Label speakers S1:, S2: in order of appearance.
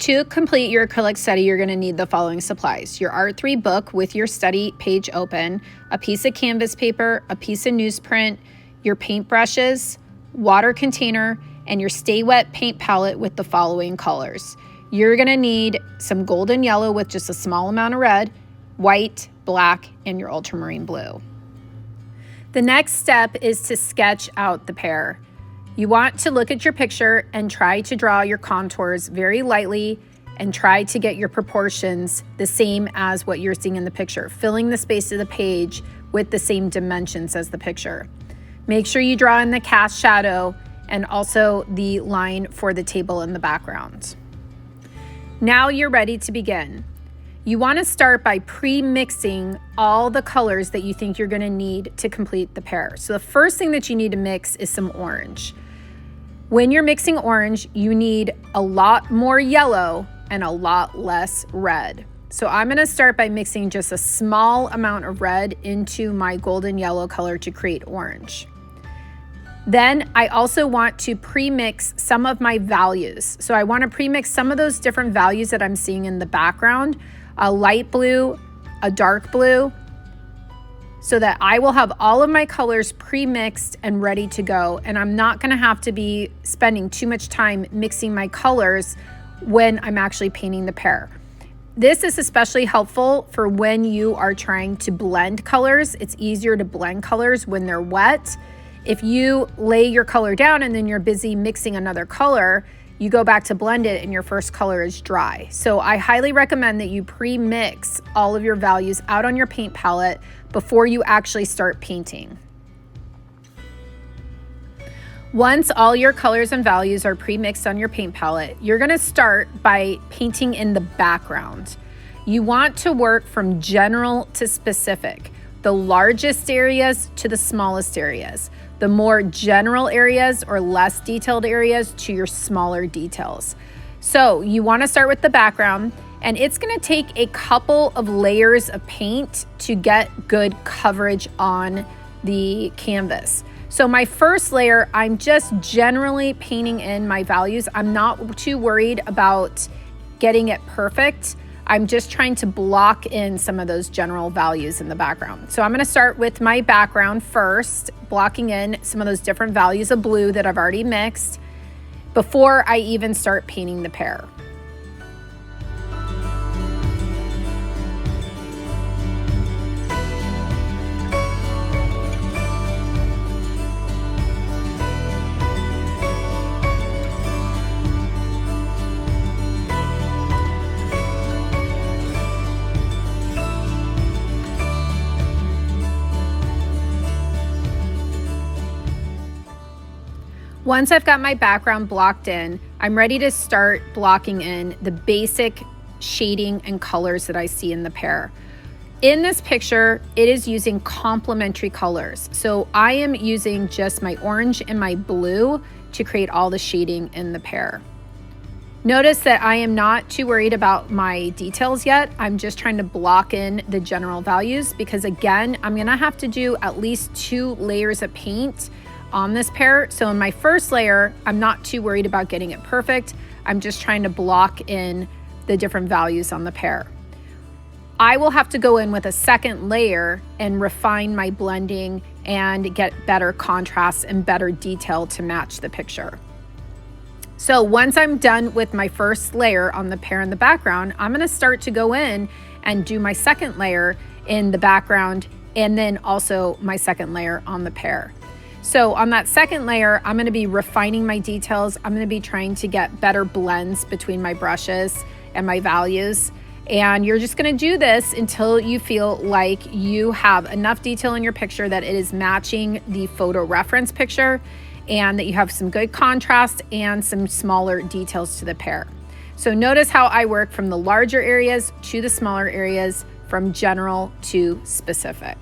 S1: To complete your acrylic study, you're going to need the following supplies: your Art 3 book with your study page open, a piece of canvas paper, a piece of newsprint, your paint brushes, water container, and your Stay Wet paint palette with the following colors. You're going to need some golden yellow with just a small amount of red, white, black, and your ultramarine blue. The next step is to sketch out the pear. You want to look at your picture and try to draw your contours very lightly and try to get your proportions the same as what you're seeing in the picture, filling the space of the page with the same dimensions as the picture. Make sure you draw in the cast shadow and also the line for the table in the background. Now you're ready to begin. You want to start by pre-mixing all the colors that you think you're going to need to complete the pear. So the first thing that you need to mix is some orange. When you're mixing orange, you need a lot more yellow and a lot less red. So I'm going to start by mixing just a small amount of red into my golden yellow color to create orange. Then I also want to pre-mix some of my values. So I want to pre-mix some of those different values that I'm seeing in the background, a light blue, a dark blue, so that I will have all of my colors pre-mixed and ready to go. And I'm not going to have to be spending too much time mixing my colors when I'm actually painting the pear. This is especially helpful for when you are trying to blend colors. It's easier to blend colors when they're wet. If you lay your color down and then you're busy mixing another color, you go back to blend it and your first color is dry. So I highly recommend that you pre-mix all of your values out on your paint palette before you actually start painting. Once all your colors and values are pre-mixed on your paint palette, you're going to start by painting in the background. You want to work from general to specific, the largest areas to the smallest areas, the more general areas or less detailed areas to your smaller details. So you want to start with the background, and it's going to take a couple of layers of paint to get good coverage on the canvas. So my first layer, I'm just generally painting in my values. I'm not too worried about getting it perfect. I'm just trying to block in some of those general values in the background. So I'm going to start with my background first, blocking in some of those different values of blue that I've already mixed before I even start painting the pear. Once I've got my background blocked in, I'm ready to start blocking in the basic shading and colors that I see in the pear. In this picture, it is using complementary colors. So I am using just my orange and my blue to create all the shading in the pear. Notice that I am not too worried about my details yet. I'm just trying to block in the general values because, again, I'm gonna have to do at least 2 layers of paint on this pear. So in my first layer, I'm not too worried about getting it perfect. I'm just trying to block in the different values on the pear. I will have to go in with a second layer and refine my blending and get better contrast and better detail to match the picture. So once I'm done with my first layer on the pear in the background, I'm going to start to go in and do my second layer in the background and then also my second layer on the pear. So on that second layer, I'm going to be refining my details. I'm going to be trying to get better blends between my brushes and my values. And you're just going to do this until you feel like you have enough detail in your picture that it is matching the photo reference picture and that you have some good contrast and some smaller details to the pear. So notice how I work from the larger areas to the smaller areas, from general to specific.